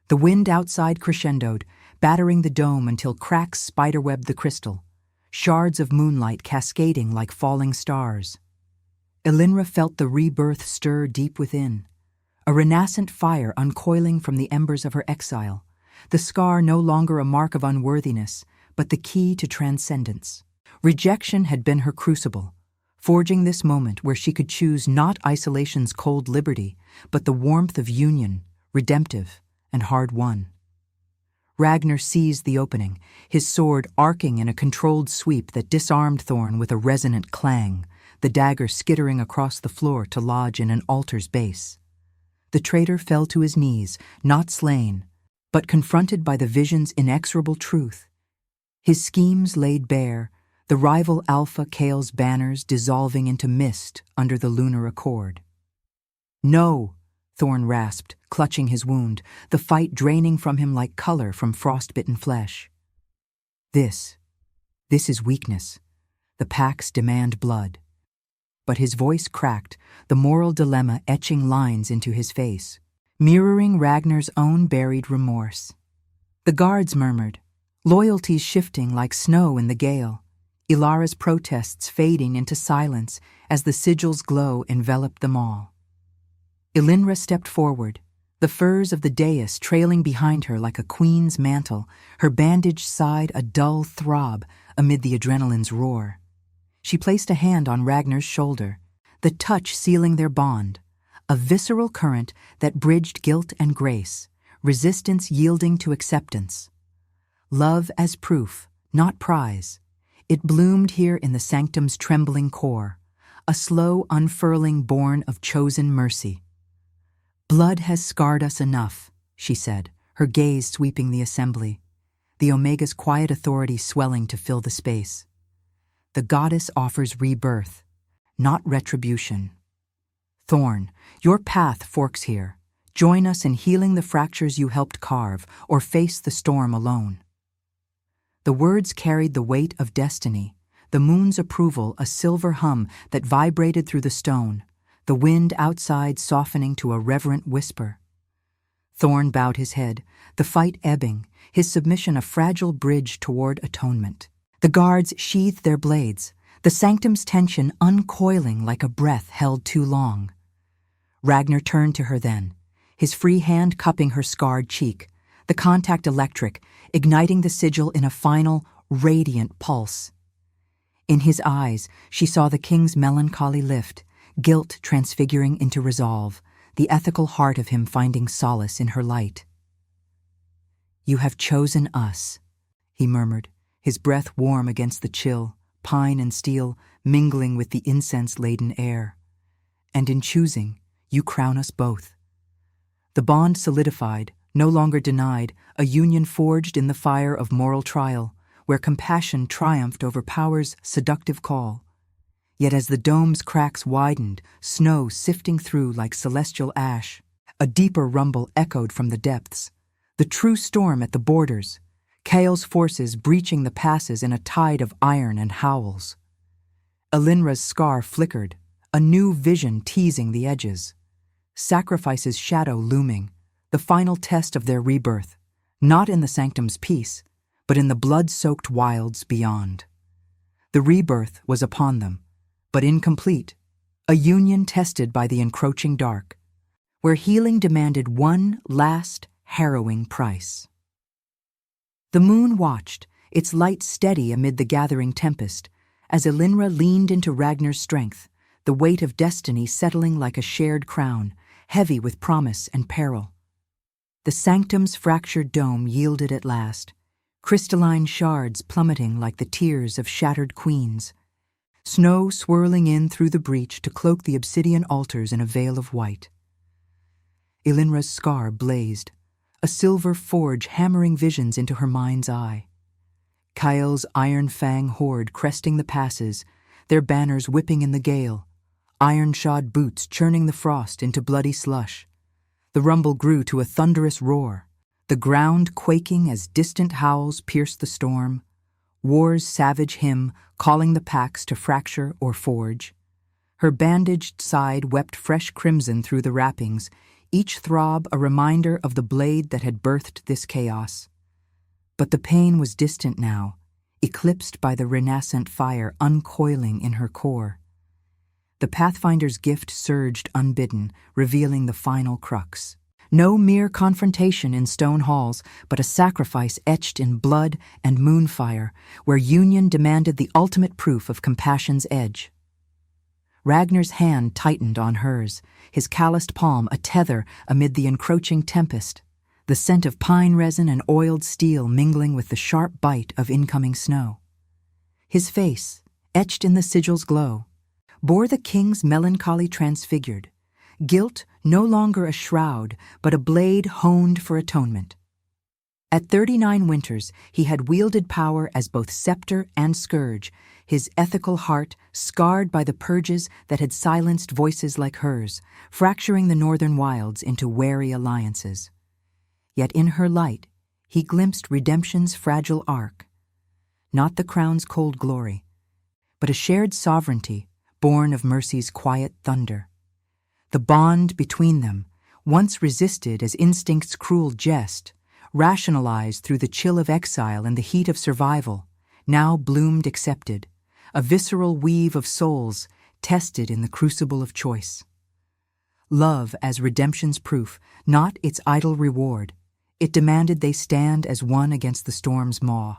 The wind outside crescendoed, battering the dome until cracks spiderwebbed the crystal. shards of moonlight cascading like falling stars. Elinra felt the rebirth stir deep within, a renascent fire uncoiling from the embers of her exile, the scar no longer a mark of unworthiness, but the key to transcendence. Rejection had been her crucible, forging this moment where she could choose not isolation's cold liberty, but the warmth of union, redemptive and hard-won. Ragnar seized the opening, his sword arcing in a controlled sweep that disarmed Thorn with a resonant clang, the dagger skittering across the floor to lodge in an altar's base. The traitor fell to his knees, not slain, but confronted by the vision's inexorable truth. His schemes laid bare, the rival Alpha Kale's banners dissolving into mist under the lunar accord. "No," Thorn rasped, clutching his wound, the fight draining from him like color from frostbitten flesh. This is weakness. The packs demand blood." But his voice cracked, the moral dilemma etching lines into his face, mirroring Ragnar's own buried remorse. The guards murmured, loyalties shifting like snow in the gale, Ilara's protests fading into silence as the sigil's glow enveloped them all. Elinra stepped forward, the furs of the dais trailing behind her like a queen's mantle, her bandaged side a dull throb amid the adrenaline's roar. She placed a hand on Ragnar's shoulder, the touch sealing their bond, a visceral current that bridged guilt and grace, resistance yielding to acceptance. Love as proof, not prize. It bloomed here in the sanctum's trembling core, a slow unfurling born of chosen mercy. "Blood has scarred us enough," she said, her gaze sweeping the assembly, the Omega's quiet authority swelling to fill the space. "The goddess offers rebirth, not retribution. Thorn, your path forks here. Join us in healing the fractures you helped carve, or face the storm alone." The words carried the weight of destiny, the moon's approval a silver hum that vibrated through the stone, the wind outside softening to a reverent whisper. Thorn bowed his head, the fight ebbing, his submission a fragile bridge toward atonement. The guards sheathed their blades, the sanctum's tension uncoiling like a breath held too long. Ragnar turned to her then, his free hand cupping her scarred cheek, the contact electric, igniting the sigil in a final, radiant pulse. In his eyes, she saw the king's melancholy lift, guilt transfiguring into resolve, the ethical heart of him finding solace in her light. "You have chosen us," he murmured, his breath warm against the chill, pine and steel mingling with the incense-laden air. "And in choosing, you crown us both." The bond solidified, no longer denied, a union forged in the fire of moral trial, where compassion triumphed over power's seductive call. Yet as the dome's cracks widened, snow sifting through like celestial ash, a deeper rumble echoed from the depths. The true storm at the borders, Kale's forces breaching the passes in a tide of iron and howls. Elinra's scar flickered, a new vision teasing the edges. Sacrifice's shadow looming, the final test of their rebirth, not in the sanctum's peace, but in the blood-soaked wilds beyond. The rebirth was upon them, but incomplete, a union tested by the encroaching dark, where healing demanded one last, harrowing price. The moon watched, its light steady amid the gathering tempest, as Elinra leaned into Ragnar's strength, the weight of destiny settling like a shared crown, heavy with promise and peril. The sanctum's fractured dome yielded at last, crystalline shards plummeting like the tears of shattered queens, snow swirling in through the breach to cloak the obsidian altars in a veil of white. Elinra's scar blazed, a silver forge hammering visions into her mind's eye. Kyle's iron fang horde cresting the passes, their banners whipping in the gale, iron-shod boots churning the frost into bloody slush. The rumble grew to a thunderous roar, the ground quaking as distant howls pierced the storm, war's savage hymn calling the packs to fracture or forge. Her bandaged side wept fresh crimson through the wrappings, each throb a reminder of the blade that had birthed this chaos. But the pain was distant now, eclipsed by the renascent fire uncoiling in her core. The Pathfinder's gift surged unbidden, revealing the final crux. No mere confrontation in stone halls, but a sacrifice etched in blood and moonfire, where union demanded the ultimate proof of compassion's edge. Ragnar's hand tightened on hers, his calloused palm a tether amid the encroaching tempest, the scent of pine resin and oiled steel mingling with the sharp bite of incoming snow. His face, etched in the sigil's glow, bore the king's melancholy transfigured, guilt no longer a shroud, but a blade honed for atonement. At 39 winters, he had wielded power as both scepter and scourge, his ethical heart scarred by the purges that had silenced voices like hers, fracturing the northern wilds into wary alliances. Yet in her light, he glimpsed redemption's fragile arc, not the crown's cold glory, but a shared sovereignty born of mercy's quiet thunder. The bond between them, once resisted as instinct's cruel jest, rationalized through the chill of exile and the heat of survival, now bloomed accepted, a visceral weave of souls tested in the crucible of choice. Love as redemption's proof, not its idle reward, it demanded they stand as one against the storm's maw.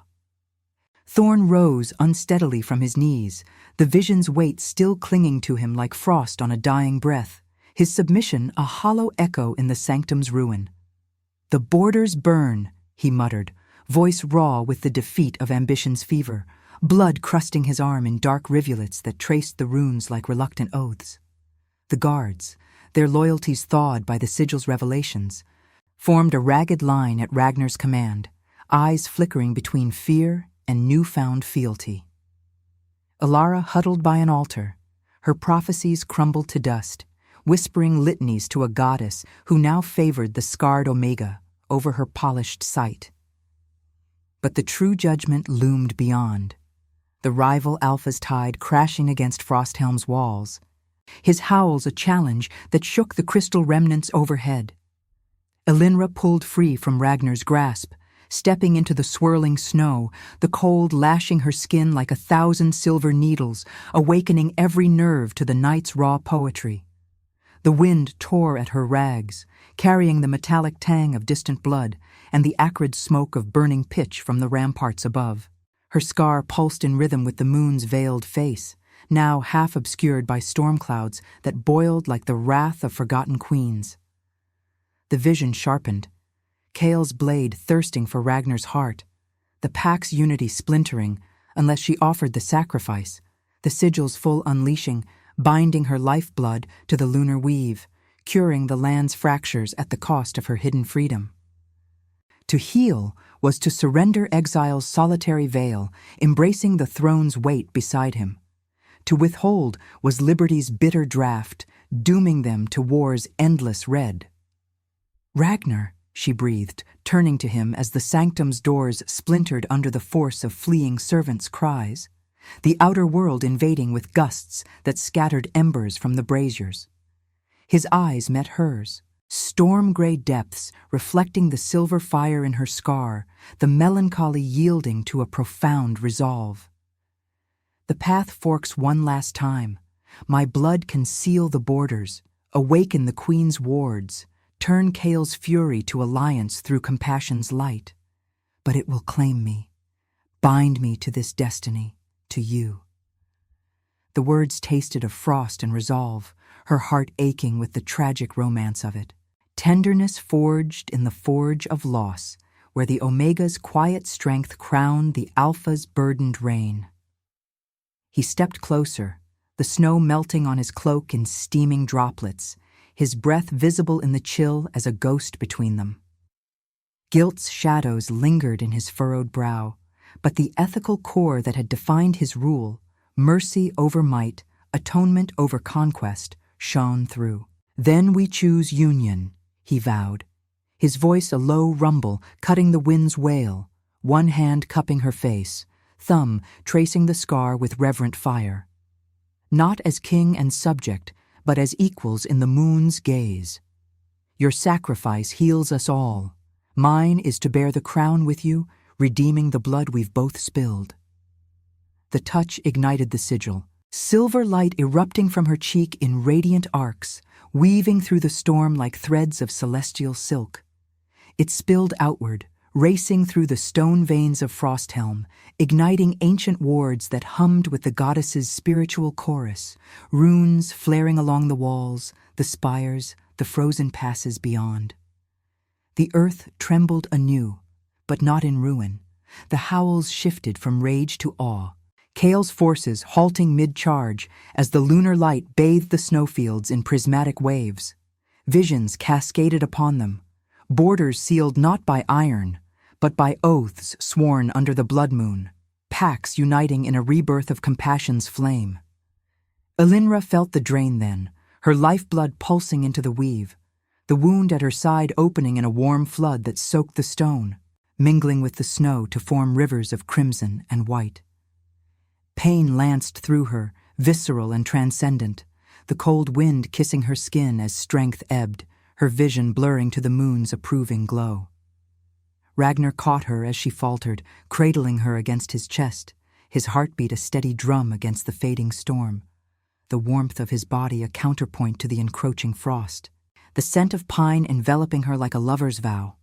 Thorn rose unsteadily from his knees, the vision's weight still clinging to him like frost on a dying breath, his submission a hollow echo in the sanctum's ruin. "The borders burn," he muttered, voice raw with the defeat of ambition's fever, blood crusting his arm in dark rivulets that traced the runes like reluctant oaths. The guards, their loyalties thawed by the sigil's revelations, formed a ragged line at Ragnar's command, eyes flickering between fear and newfound fealty. Alara huddled by an altar, her prophecies crumbled to dust, whispering litanies to a goddess who now favored the scarred Omega over her polished sight. But the true judgment loomed beyond, the rival Alpha's tide crashing against Frosthelm's walls, his howls a challenge that shook the crystal remnants overhead. Elinra pulled free from Ragnar's grasp, stepping into the swirling snow, the cold lashing her skin like 1,000 silver needles, awakening every nerve to the night's raw poetry. The wind tore at her rags, carrying the metallic tang of distant blood and the acrid smoke of burning pitch from the ramparts above. Her scar pulsed in rhythm with the moon's veiled face, now half obscured by storm clouds that boiled like the wrath of forgotten queens. The vision sharpened, Kale's blade thirsting for Ragnar's heart, the pack's unity splintering unless she offered the sacrifice, the sigil's full unleashing, binding her lifeblood to the lunar weave, curing the land's fractures at the cost of her hidden freedom. To heal was to surrender exile's solitary veil, embracing the throne's weight beside him. To withhold was liberty's bitter draught, dooming them to war's endless red. "Ragnar," she breathed, turning to him as the sanctum's doors splintered under the force of fleeing servants' cries, the outer world invading with gusts that scattered embers from the braziers. His eyes met hers, storm-gray depths reflecting the silver fire in her scar, the melancholy yielding to a profound resolve. "The path forks one last time. My blood can seal the borders, awaken the queen's wards, turn Kale's fury to alliance through compassion's light. But it will claim me, bind me to this destiny, to you." The words tasted of frost and resolve, her heart aching with the tragic romance of it. Tenderness forged in the forge of loss, where the Omega's quiet strength crowned the Alpha's burdened reign. He stepped closer, the snow melting on his cloak in steaming droplets, his breath visible in the chill as a ghost between them. Guilt's shadows lingered in his furrowed brow, but the ethical core that had defined his rule, mercy over might, atonement over conquest, shone through. "Then we choose union," he vowed, his voice a low rumble cutting the wind's wail, one hand cupping her face, thumb tracing the scar with reverent fire. "Not as king and subject, but as equals in the moon's gaze. Your sacrifice heals us all. Mine is to bear the crown with you, redeeming the blood we've both spilled." the touch ignited the sigil. Silver light erupting from her cheek in radiant arcs, weaving through the storm like threads of celestial silk. It spilled outward, racing through the stone veins of Frosthelm, igniting ancient wards that hummed with the goddess's spiritual chorus, runes flaring along the walls, the spires, the frozen passes beyond. The earth trembled anew, but not in ruin. The howls shifted from rage to awe, Kale's forces halting mid-charge as the lunar light bathed the snowfields in prismatic waves. Visions cascaded upon them, borders sealed not by iron, but by oaths sworn under the blood moon, pacts uniting in a rebirth of compassion's flame. Elinra felt the drain then, her lifeblood pulsing into the weave, the wound at her side opening in a warm flood that soaked the stone, mingling with the snow to form rivers of crimson and white. Pain lanced through her, visceral and transcendent, the cold wind kissing her skin as strength ebbed, her vision blurring to the moon's approving glow. Ragnar caught her as she faltered, cradling her against his chest, his heartbeat a steady drum against the fading storm, the warmth of his body a counterpoint to the encroaching frost, the scent of pine enveloping her like a lover's vow.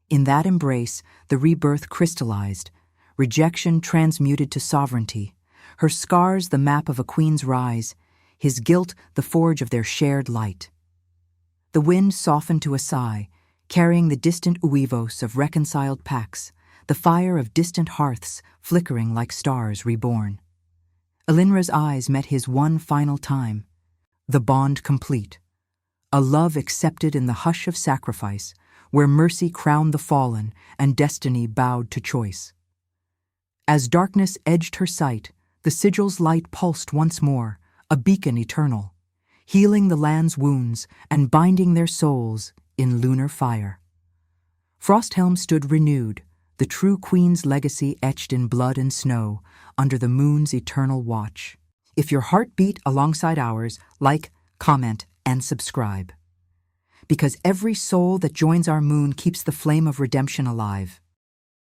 In that embrace, the rebirth crystallized, rejection transmuted to sovereignty, her scars the map of a queen's rise, his guilt the forge of their shared light. The wind softened to a sigh, carrying the distant uivos of reconciled packs, the fire of distant hearths flickering like stars reborn. Elinra's eyes met his one final time, the bond complete, a love accepted in the hush of sacrifice, where mercy crowned the fallen and destiny bowed to choice. As darkness edged her sight, the sigil's light pulsed once more, a beacon eternal, healing the land's wounds and binding their souls in lunar fire. Frosthelm stood renewed, the true queen's legacy etched in blood and snow, under the moon's eternal watch. If your heart beat alongside ours, like, comment, and subscribe. Because every soul that joins our moon keeps the flame of redemption alive.